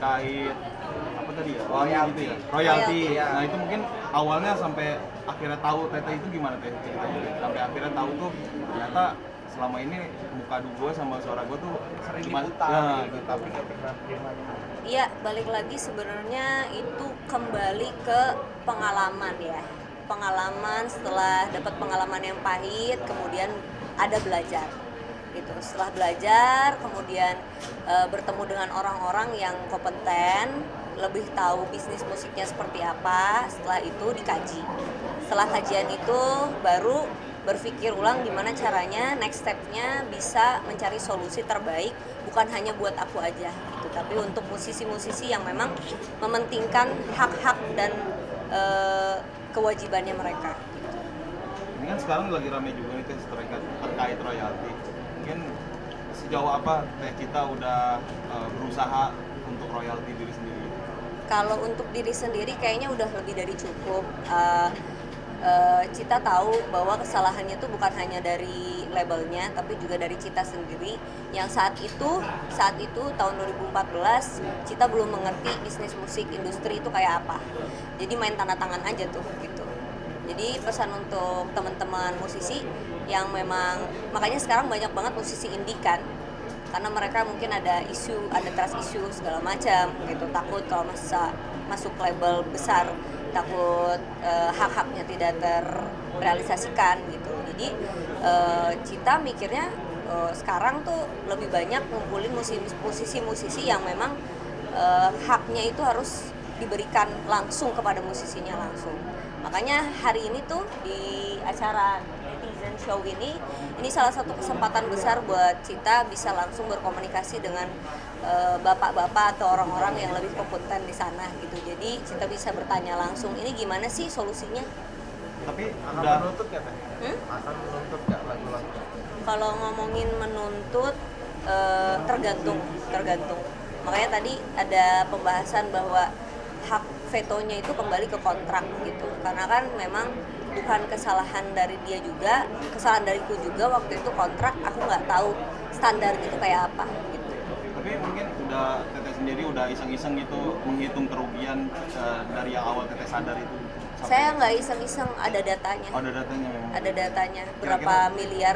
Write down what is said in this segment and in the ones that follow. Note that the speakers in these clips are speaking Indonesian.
terkait apa tadi ya? Royalti gitu ya. Royalti. Iya. Nah, itu mungkin awalnya sampai akhirnya tahu Teteh itu gimana Teh ceritanya? Sampai akhirnya tahu tuh ternyata selama ini muka gue sama suara gue tuh Sering cuma diputar ya, gitu, tapi nggak pernah terima gitu. Iya, balik lagi sebenarnya itu kembali ke pengalaman ya. Pengalaman, setelah dapat pengalaman yang pahit, kemudian ada belajar. Gitu. Setelah belajar, kemudian bertemu dengan orang-orang yang kompeten, lebih tahu bisnis musiknya seperti apa. Setelah itu dikaji. Setelah kajian itu baru berpikir ulang gimana caranya next step-nya bisa mencari solusi terbaik, bukan hanya buat aku aja gitu, tapi untuk musisi-musisi yang memang mementingkan hak-hak dan kewajibannya mereka gitu. ini kan sekarang lagi rame juga nih Teh terkait royalti. Mungkin sejauh apa Teh Cita udah berusaha untuk royalti diri sendiri? Kalau untuk diri sendiri kayaknya udah lebih dari cukup. Cita tahu bahwa kesalahannya itu bukan hanya dari labelnya, tapi juga dari Cita sendiri. Yang saat itu tahun 2014, Cita belum mengerti bisnis musik industri itu kayak apa. Jadi main tanda tangan aja tuh gitu. Jadi pesan untuk teman-teman musisi yang memang, makanya sekarang banyak banget musisi indie kan, karena mereka mungkin ada isu, ada trust isu segala macam gitu, takut kalau masuk label besar, takut hak-haknya tidak terrealisasikan gitu. Jadi Cita mikirnya sekarang tuh lebih banyak ngumpulin musisi-musisi yang memang haknya itu harus diberikan langsung kepada musisinya langsung. Makanya hari ini tuh di acara Netizen Show ini salah satu kesempatan besar buat Cita bisa langsung berkomunikasi dengan bapak-bapak atau orang-orang yang lebih kompeten di sana gitu. Jadi Cita bisa bertanya langsung, ini gimana sih solusinya? Tapi Akan udah menuntut ya Teh? Akan menuntut nggak lagu-lagu? Kalau ngomongin menuntut tergantung. Makanya tadi ada pembahasan bahwa hak vetonya itu kembali ke kontrak gitu. Karena kan memang bukan kesalahan dari dia juga, kesalahan dariku juga. Waktu itu kontrak aku nggak tahu standar itu kayak apa gitu. tapi mungkin udah Teteh sendiri udah iseng-iseng gitu menghitung kerugian dari yang awal Teteh sadar itu. Saya nggak iseng-iseng, ada datanya. Oh, ada datanya memang. Ada datanya berapa miliar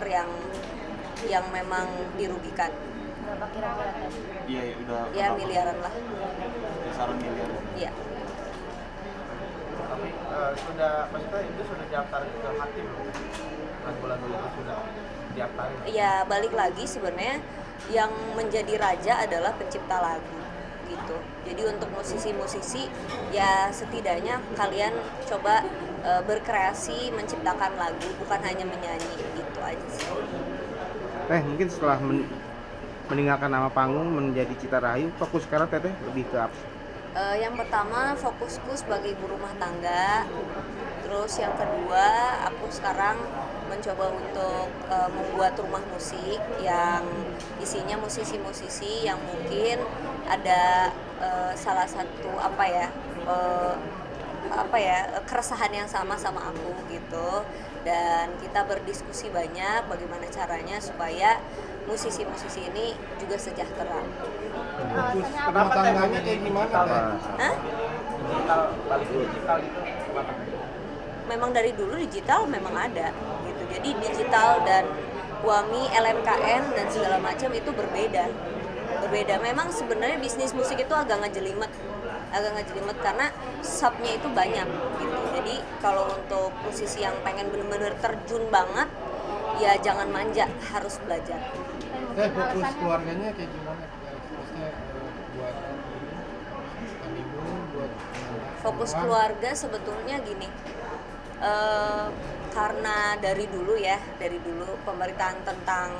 yang memang dirugikan. Berapa kira-kira tadi? Iya, udah. Ya berapa? miliaran lah. Kisaran miliar. Iya. Tapi maksudnya itu sudah daftarin ke hakim belum? Lagu-lagu itu sudah daftarin? Ya balik lagi sebenarnya yang menjadi raja adalah pencipta lagu gitu. Jadi untuk musisi-musisi ya setidaknya kalian coba berkreasi menciptakan lagu, bukan hanya menyanyi, gitu aja sih. Mungkin setelah meninggalkan nama panggung menjadi Cita Rahayu, fokus sekarang Teteh lebih ke apa? Yang pertama fokusku sebagai ibu rumah tangga. Terus yang kedua aku sekarang mencoba untuk membuat rumah musik yang isinya musisi-musisi yang mungkin ada salah satu keresahan yang sama aku gitu, dan kita berdiskusi banyak bagaimana caranya supaya musisi-musisi ini juga sejahtera. Kenapa tangganya kayak gimana? Hah? Digital, balik digital itu kenapa? Memang dari dulu digital memang ada gitu. Jadi digital dan WAMI, LMKN dan segala macam itu berbeda. Memang sebenarnya bisnis musik itu agak ngejelimet karena subnya itu banyak gitu. Jadi kalau untuk musisi yang pengen bener-bener terjun banget, ya jangan manja, harus belajar. Fokus keluarganya kayak gimana? Maksudnya buat honeymoon, buat Fokus keluarga sebetulnya gini, karena dari dulu pemberitaan tentang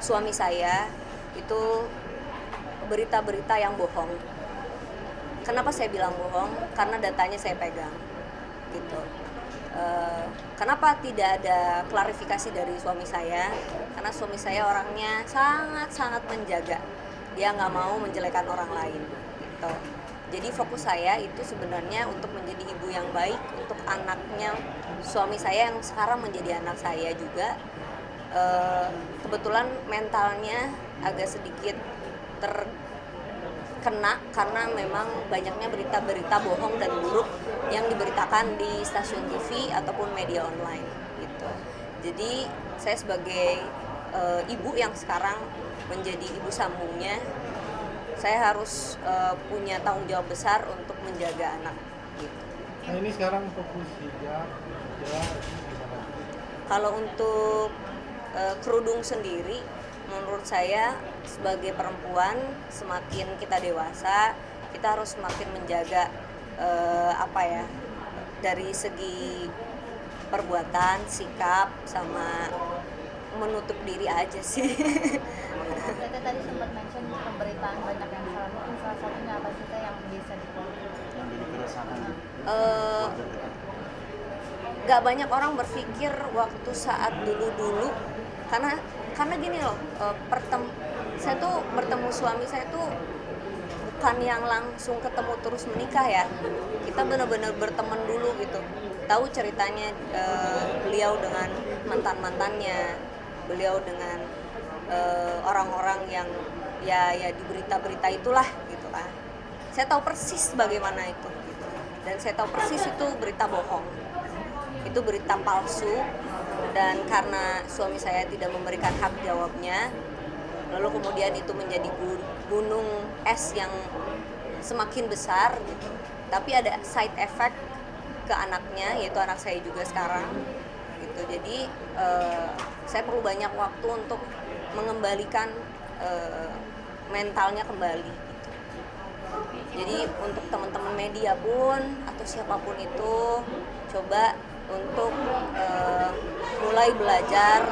suami saya itu berita-berita yang bohong. Kenapa saya bilang bohong? Karena datanya saya pegang gitu. Kenapa tidak ada klarifikasi dari suami saya? Karena suami saya orangnya sangat-sangat menjaga. Dia nggak mau menjelekan orang lain gitu. Jadi fokus saya itu sebenarnya untuk menjadi ibu yang baik untuk anaknya suami saya yang sekarang menjadi anak saya juga. Kebetulan mentalnya agak sedikit kena karena memang banyaknya berita-berita bohong dan buruk yang diberitakan di stasiun TV ataupun media online gitu. Jadi saya sebagai ibu yang sekarang menjadi ibu sambungnya, saya harus punya tanggung jawab besar untuk menjaga anak gitu. Nah ini sekarang fokus hijab, gimana? Kalau untuk kerudung sendiri, menurut saya sebagai perempuan semakin kita dewasa, kita harus semakin menjaga dari segi perbuatan, sikap, sama menutup diri aja sih. Tete tadi sempat mention pemberitaan banyak yang salah, mungkin salah satunya apa sih Teh yang bisa dikumpulkan? Yang jadi keresahan gitu. Gak banyak orang berpikir waktu saat dulu karena gini loh, saya tuh bertemu suami saya tuh bukan yang langsung ketemu terus menikah ya, kita benar-benar berteman dulu gitu, tahu ceritanya beliau dengan mantannya, beliau dengan orang-orang yang ya di berita-berita itulah gitu lah. Saya tahu persis bagaimana itu gitu. Dan saya tahu persis itu berita bohong, itu berita palsu, dan karena suami saya tidak memberikan hak jawabnya, lalu kemudian itu menjadi gunung es yang semakin besar gitu. Tapi ada side effect ke anaknya, yaitu anak saya juga sekarang gitu. Jadi saya perlu banyak waktu untuk mengembalikan mentalnya kembali gitu. Jadi untuk teman-teman media pun atau siapapun itu, coba untuk mulai belajar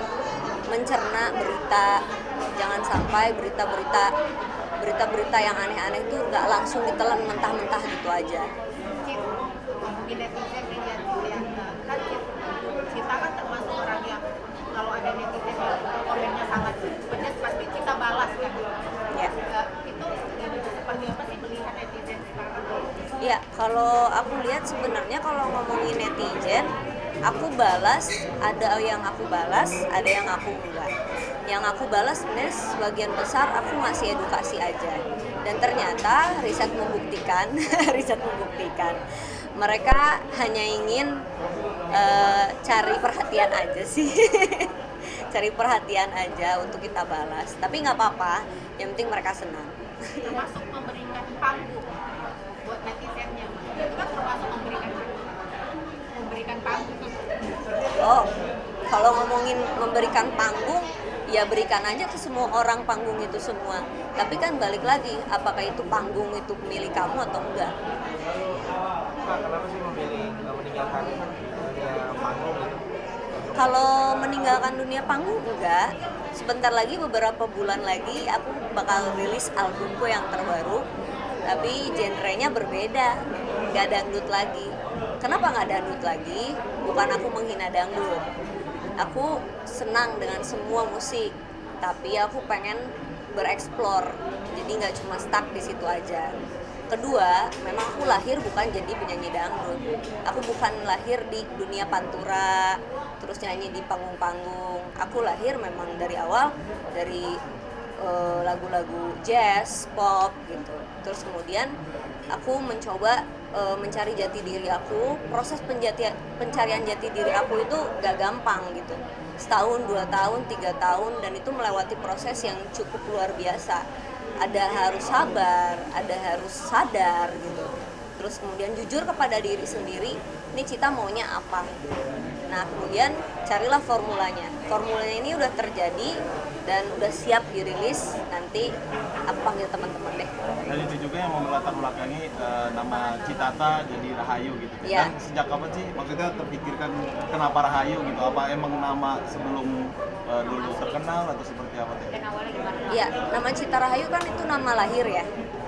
mencerna berita. Jangan sampai berita-berita yang aneh-aneh itu nggak langsung ditelan mentah-mentah gitu aja. Ngomongin netizen nih ya, kan kita kan termasuk orang yang kalau ada netizen yang komennya sangat pedas pasti kita balas kan. Ya. Itu seperti apa sih melihat netizen sekarang? Ya, kalau aku lihat sebenarnya kalau ngomongin netizen, aku balas, ada yang aku balas, ada yang aku enggak. Yang aku balas sebenarnya sebagian besar aku ngasih edukasi aja. Dan ternyata riset membuktikan, mereka hanya ingin cari perhatian aja sih. Cari perhatian aja untuk kita balas. Tapi nggak apa-apa, yang penting mereka senang. Termasuk memberikan panggung buat netizennya, itu kan termasuk memberikan panggung. Oh, kalau ngomongin memberikan panggung, ya berikan aja ke semua orang panggung itu semua. Tapi kan balik lagi, apakah itu panggung itu milik kamu atau enggak? Kak, kenapa sih memilih meninggalkan dunia panggung gitu? Kalau meninggalkan dunia panggung enggak. Sebentar lagi, beberapa bulan lagi aku bakal rilis albumku yang terbaru. Tapi genrenya berbeda, nggak dangdut lagi. Kenapa nggak dangdut lagi? Bukan aku menghina dangdut. Aku senang dengan semua musik, tapi aku pengen bereksplor. Jadi nggak cuma stuck di situ aja. Kedua, memang aku lahir bukan jadi penyanyi dangdut. Aku bukan lahir di dunia pantura, terus nyanyi di panggung-panggung. Aku lahir memang dari awal dari lagu-lagu jazz, pop gitu. Terus kemudian aku mencoba mencari jati diri aku. Proses pencarian jati diri aku itu gak gampang gitu. Setahun, 2 tahun, 3 tahun, dan itu melewati proses yang cukup luar biasa. Ada harus sabar, ada harus sadar gitu. Terus kemudian jujur kepada diri sendiri, ini Cita maunya apa. Nah kemudian carilah formulanya. Formulanya ini udah terjadi dan udah siap dirilis. Nanti aku panggil teman-teman deh. Dan itu juga yang melatar belakangi nama Citata jadi Rahayu gitu. Ya. Dan sejak kapan sih maksudnya terpikirkan kenapa Rahayu gitu? Apa emang nama sebelum dulu terkenal atau seperti apa teh? Dan awalnya gimana? Ya, nama Cita Rahayu kan itu nama lahir ya, gitu.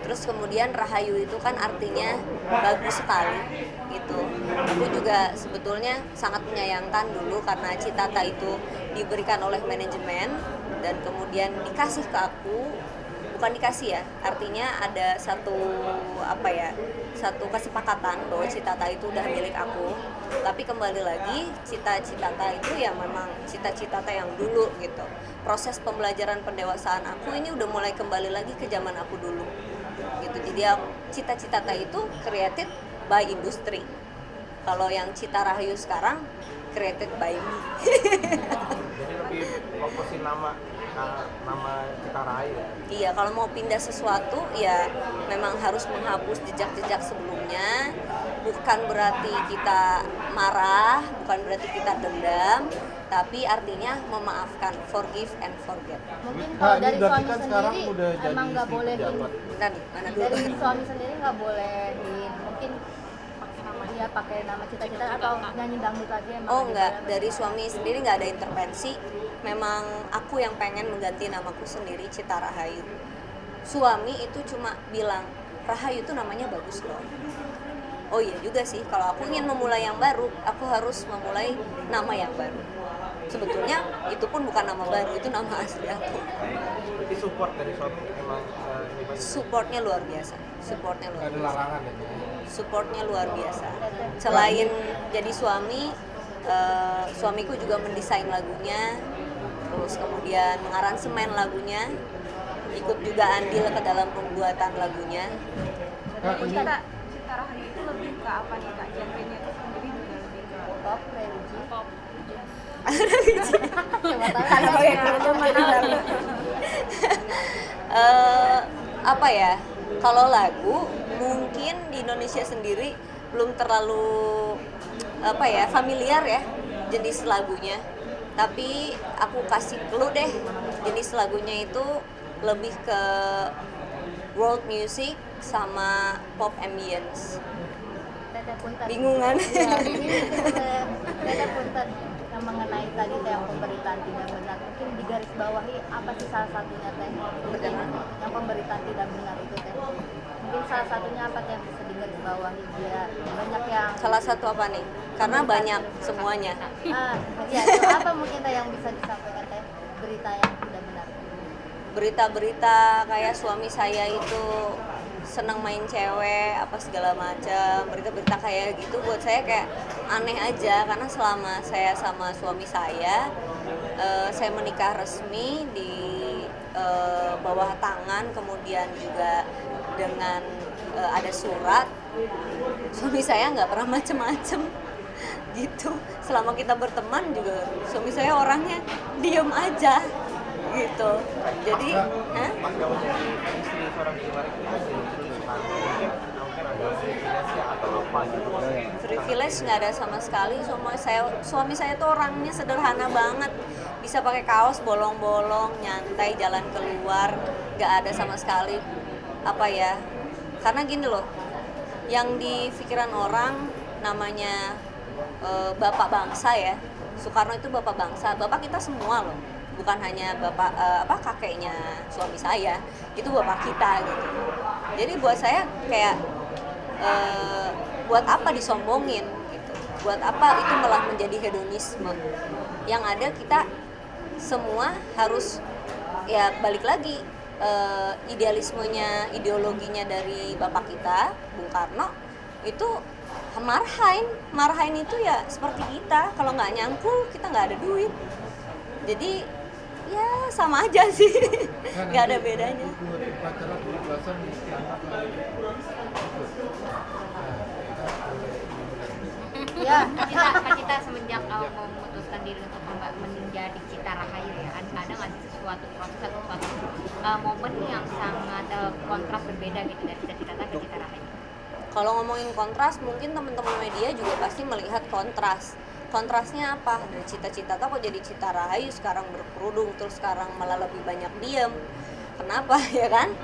Terus kemudian Rahayu itu kan artinya bagus sekali, gitu. Aku juga sebetulnya sangat menyayangkan dulu karena Citata itu diberikan oleh manajemen dan kemudian dikasih ke aku bukan dikasih ya, artinya ada satu satu kesepakatan bahwa Citata itu udah milik aku. Tapi kembali lagi, Citata itu ya memang Citata yang dulu gitu. Proses pembelajaran pendewasaan aku ini udah mulai kembali lagi ke zaman aku dulu gitu. Jadi Citata itu created by industry. Kalau yang Cita Rahayu sekarang created by me. Jadi lebih fokusin nama Cita Rahayu. Iya, kalau mau pindah sesuatu ya memang harus menghapus jejak-jejak sebelumnya. Bukan berarti kita marah, bukan berarti kita dendam, tapi artinya memaafkan, forgive and forget. Mungkin Kak, kalau ini dari berarti suami kan sekarang sendiri udah jadi emang nggak istri bolehin. pejabat. Mana dulu? Dari suami sendiri nggak bolehin, mungkin dia pakai nama cita-cita atau nyanyi dangdut lagi emang Oh nggak enggak, boleh? dari suami sendiri nggak ada intervensi. Memang aku yang pengen mengganti namaku sendiri Cita Rahayu. Suami itu cuma bilang, Rahayu itu namanya bagus loh. Oh iya juga sih, kalau aku ingin memulai yang baru, aku harus memulai nama yang baru. Sebetulnya itu pun bukan nama baru, itu nama asli aku. Berarti support dari suami emang ini banget. Supportnya luar biasa, supportnya luar Nggak ada biasa. larangan ya. Supportnya luar biasa. Selain jadi suami, suamiku juga mendesain lagunya, terus kemudian mengaransemen lagunya, ikut juga andil ke dalam pembuatan lagunya. Kak, ini Cita Rahayu itu lebih ke apa nih Kak? Genrenya itu sendiri juga lebih ke Pop, religi. pop. Coba tahu Karena ya. banyak yang menang. Apa ya? Kalau lagu mungkin di Indonesia sendiri belum terlalu familiar ya jenis lagunya. Tapi aku kasih clue deh, jenis lagunya itu lebih ke world music sama pop ambience. Teteh punten. Bingungan. Iya, ini Teteh punten yang mengenai tadi teh yang pemberitaan tidak benar. Mungkin digarisbawahi apa sih salah satunya teh? Mungkin yang pemberitaan tidak benar itu teh. Mungkin salah satunya apa teh yang bisa digarisbawahi biar banyak yang Salah satu apa nih? Karena banyak semuanya. ya itu apa mungkin teh yang bisa disampaikan teh berita yang tidak benar. Berita-berita kayak suami saya itu senang main cewek apa segala macam, berita-berita kayak gitu buat saya kayak aneh aja, karena selama saya sama suami saya menikah resmi di bawah tangan, kemudian juga dengan ada surat, suami saya nggak pernah macem-macem gitu. Selama kita berteman juga suami saya orangnya diem aja gitu. Jadi Pas kamu jadi istri seorang Givari itu kan jadi mungkin ada privilege atau apa gitu. privilege nggak ada sama sekali. Suami saya tuh orangnya sederhana banget, bisa pakai kaos bolong-bolong, nyantai jalan keluar, nggak ada sama sekali karena gini loh, yang di pikiran orang namanya bapak bangsa ya, Soekarno itu bapak bangsa, bapak kita semua loh, bukan hanya bapak kakeknya suami saya, itu bapak kita gitu. Jadi buat saya kayak buat apa disombongin gitu, buat apa itu malah menjadi hedonisme. Yang ada kita semua harus ya balik lagi ideologinya dari bapak kita Bung Karno itu marahin itu ya seperti kita, kalau nggak nyangkul kita nggak ada duit. Jadi ya sama aja sih, nggak ada bedanya. ikut upacara pembebasan anak Ya, Kak Cita semenjak mau memutuskan diri untuk menjadi Cita Rahayu ya, ada nggak sih sesuatu proses atau suatu momen yang sangat kontras berbeda gitu dari cita-cita ke Cita Rahayu? Kalau ngomongin kontras, mungkin teman-teman media juga pasti melihat kontras. Kontrasnya apa? Dari cita-cita kok jadi Cita Rahayu, sekarang berkerudung, terus sekarang malah lebih banyak diem. Kenapa ya kan?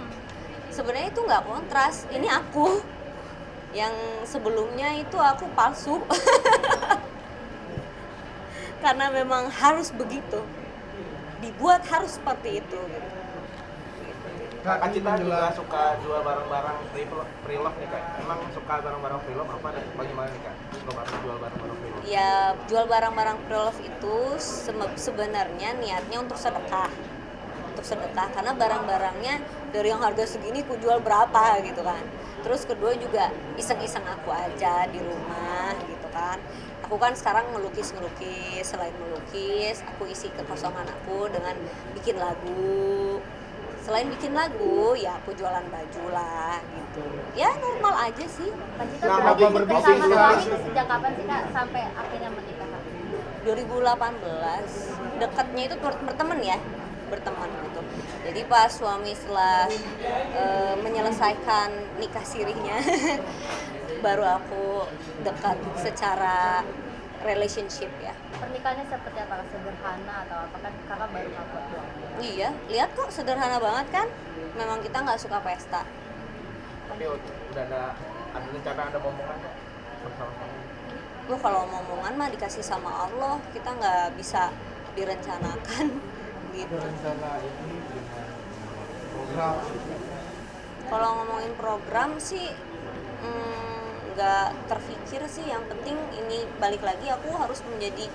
Sebenarnya itu nggak kontras, ini aku. Yang sebelumnya itu aku palsu. Karena memang harus begitu. Dibuat harus seperti itu gitu. Kak Cita juga suka jual barang-barang pre-love nih Kak. Emang suka barang-barang pre-love apa dan bagaimana nih Kak? Suka jual barang-barang pre-love? Ya, jual barang-barang pre-love itu sebenarnya niatnya untuk sedekah. untuk sedekah karena barang-barangnya dari yang harga segini ku jual berapa gitu kan. Terus kedua juga iseng-iseng aku aja di rumah gitu kan. Aku kan sekarang ngelukis, selain melukis aku isi kekosongan aku dengan bikin lagu. Selain bikin lagu ya aku jualan baju lah gitu. Ya normal aja sih. Kak Cita Kenapa berarti berbisnis, sama Kak? suami itu sejak kapan sih Kak sampai akhirnya menikah Kak? 2018 dekatnya itu berteman ya, berteman gitu. Jadi pas suami setelah menyelesaikan nikah sirihnya baru aku dekat secara relationship ya. Pernikahannya seperti apa? Sederhana atau apa kan kakak baru ngapot doang? Iya, lihat kok sederhana banget kan. Memang kita nggak suka pesta. Tapi udah ada rencana, ada momongan nggak bersama-sama? Loh kalau ngomongan mah dikasih sama Allah, kita nggak bisa direncanakan gitu. rencana ini dengan program Kalau ngomongin program sih nggak terfikir sih. Yang penting ini balik lagi aku harus menjadi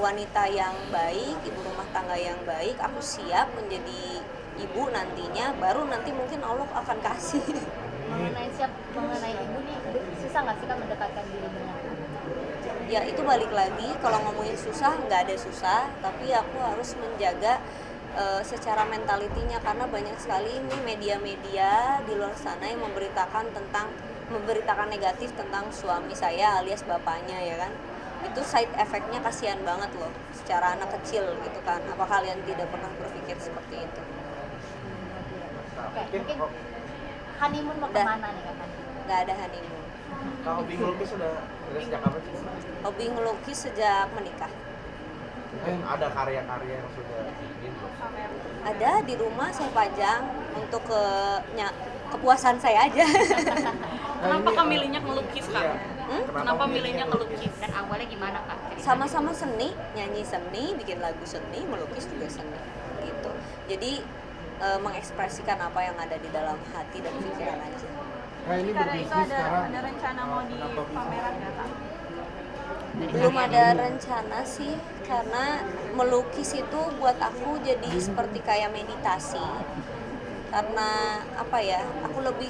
wanita yang baik, ibu rumah tangga yang baik. Aku siap menjadi ibu nantinya, baru nanti mungkin Allah akan kasih. mengenai ibu nih susah nggak sih Kak mendekatkan diri dengan Ya itu balik lagi, kalau ngomongin susah nggak ada susah, tapi aku harus menjaga secara mentalitinya karena banyak sekali ini media-media di luar sana yang memberitakan negatif tentang suami saya alias bapaknya ya kan. Itu side effect-nya kasihan banget loh secara anak kecil gitu kan. Apa kalian tidak pernah berpikir seperti itu? Oke, mungkin Kok honeymoon mau Udah. kemana nih Kak? Nggak ada honeymoon. kalau hobi ngelukis sudah sejak kapan sih? Hobi ngelukis sejak menikah. Ada karya-karya yang sudah bikin belum? Ada di rumah saya pajang untuk kepuasan saya aja. Kenapa Kak milihnya ngelukis Kak? Iya. Kenapa milihnya ngelukis? Dan awalnya gimana Kak? ceritanya? Sama-sama seni, nyanyi seni, bikin lagu seni, melukis juga seni gitu. Jadi mengekspresikan apa yang ada di dalam hati dan pikiran aja. Nah ini berbisnis sekarang rencana mau di pameran nggak Kak? Belum ada rencana sih, karena melukis itu buat aku jadi seperti kayak meditasi. Karena apa ya, aku lebih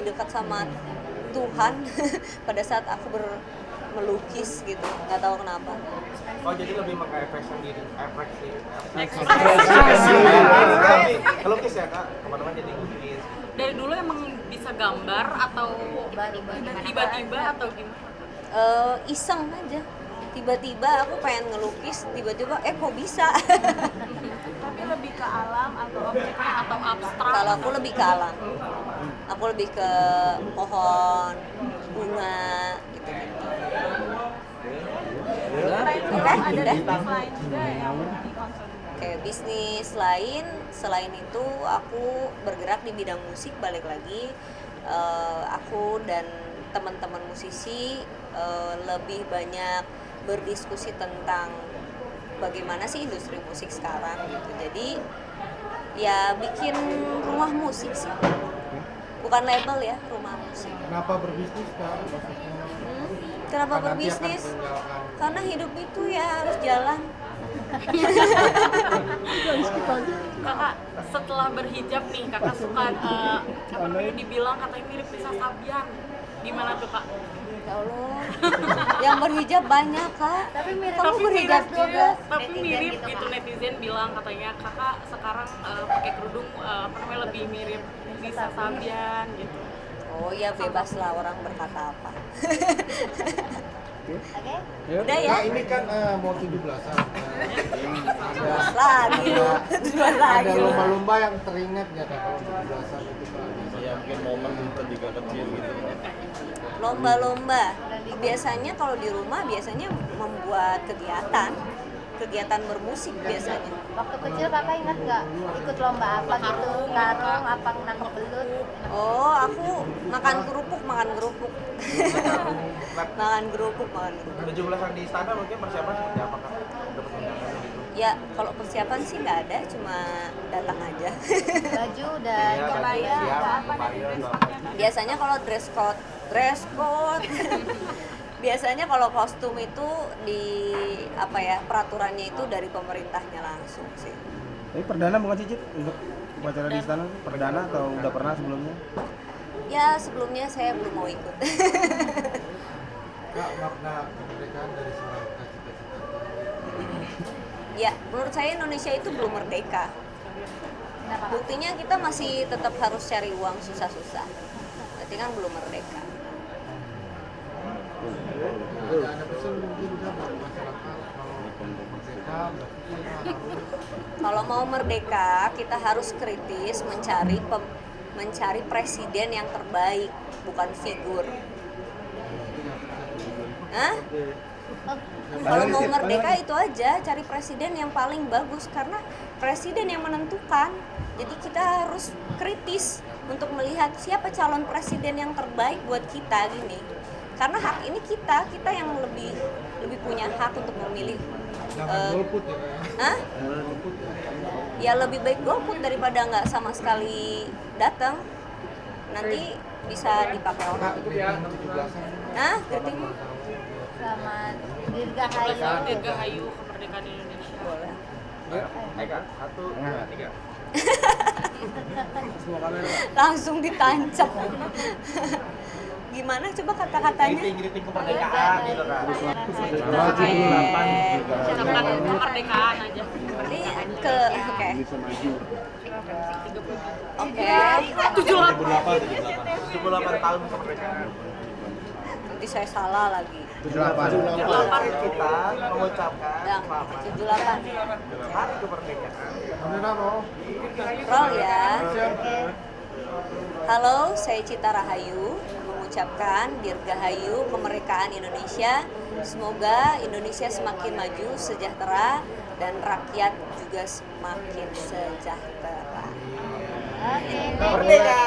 dekat sama Tuhan pada saat aku melukis gitu, nggak tahu kenapa. Oh jadi lebih mengekspresikan diri, Ekspresi. Ngelukis ya Kak, teman-teman jadi ngelukis. Dari dulu emang bisa gambar atau tiba-tiba atau gimana? Iseng aja, tiba-tiba aku pengen ngelukis, tiba-tiba kok bisa. Tapi lebih ke alam atau objeknya atau abstrak? Kalau aku lebih ke alam, aku lebih ke pohon, bunga gitu. Oke, udah. Lain juga yang dikonsul. Oke, bisnis lain selain itu aku bergerak di bidang musik. Balik lagi, aku dan teman-teman musisi lebih banyak berdiskusi tentang bagaimana sih industri musik sekarang gitu. Jadi ya bikin rumah musik sih, bukan label ya, rumah musik. kenapa berbisnis Kak? Maksudnya Kenapa nanti akan berbisnis? meninggalkan Karena hidup itu ya harus jalan. Kakak setelah berhijab nih, kakak suka apa namanya dibilang katanya mirip Nisa Sabian. Gimana tuh Kak? Ya Allah, yang berhijab banyak Kak. Tapi mirip Kamu berhijab juga. Tapi Netizen mirip gitu, gitu, Kak. netizen bilang katanya kakak sekarang pakai kerudung apa namanya lebih mirip Nisa Sabian gitu. Oh ya bebas lah orang berkata apa. Oke? Udah ya. Nah ini kan mau 17-an. Bebas lagi lu. Bebas lagi Ada lu. lomba-lomba yang teringat nggak Kak kalau 17-an itu Kak? Ya mungkin momen ketika kecil gitu. Lomba-lomba. Biasanya kalau di rumah biasanya membuat kegiatan bermusik biasanya. Waktu kecil kakak ingat nggak ikut lomba apa gitu? Karung, apa nangkep belut? Oh, aku makan kerupuk. Makan kerupuk. 17-an di istana mungkin persiapan seperti apa Kak? Dapat undangan gitu. Ya, kalau persiapan sih nggak ada, cuma datang aja. Baju udah Iya, kebaya, siap, udah apa? payung, atau apa. Biasanya kalau dress code. Biasanya kalau kostum itu di apa ya, peraturannya itu dari pemerintahnya langsung sih. Tapi perdana bukan sih Cit untuk upacara di istana? Perdana atau udah pernah sebelumnya? Ya sebelumnya saya belum mau ikut. Kak, makna kemerdekaan dari seorang Kak cita-cita. Ya, menurut saya Indonesia itu belum merdeka. Buktinya kita masih tetap harus cari uang susah-susah. Berarti kan belum merdeka. Ada pesan mungkin nggak buat masyarakat kalau merdeka berarti kita harus Kalau mau merdeka, kita harus kritis mencari presiden yang terbaik, bukan figur. Hah? Kalau mau merdeka itu aja, cari presiden yang paling bagus karena presiden yang menentukan. Jadi kita harus kritis untuk melihat siapa calon presiden yang terbaik buat kita gini. Karena hak ini kita yang lebih punya hak untuk memilih. jangan golput ya Kak. Hah? Golput ya. Ya lebih baik golput daripada nggak sama sekali datang. Nanti bisa dipakai Kak, orang. itu ya 17-an. Nah, kritik Selamat Dirgahayu. Dirgahayu kemerdekaan Indonesia. boleh. Kak, 1, 2, 3. Langsung ditancap. Gimana coba kata-katanya? Greeting kemerdekaan gitu Kak. Selamat Oke. 78. Ucapkan kemerdekaan aja. Berarti oke. Oke. 78 tahun kemerdekaan. Nanti saya salah lagi. 78. Kita mengucapkan Yang selamat 78. Hari Kemerdekaan. Kamera mau. Roll ya. Halo, saya Cita Rahayu mengucapkan Dirgahayu kemerdekaan Indonesia. Semoga Indonesia semakin maju, sejahtera, dan rakyat juga semakin sejahtera. Oke. Merdeka!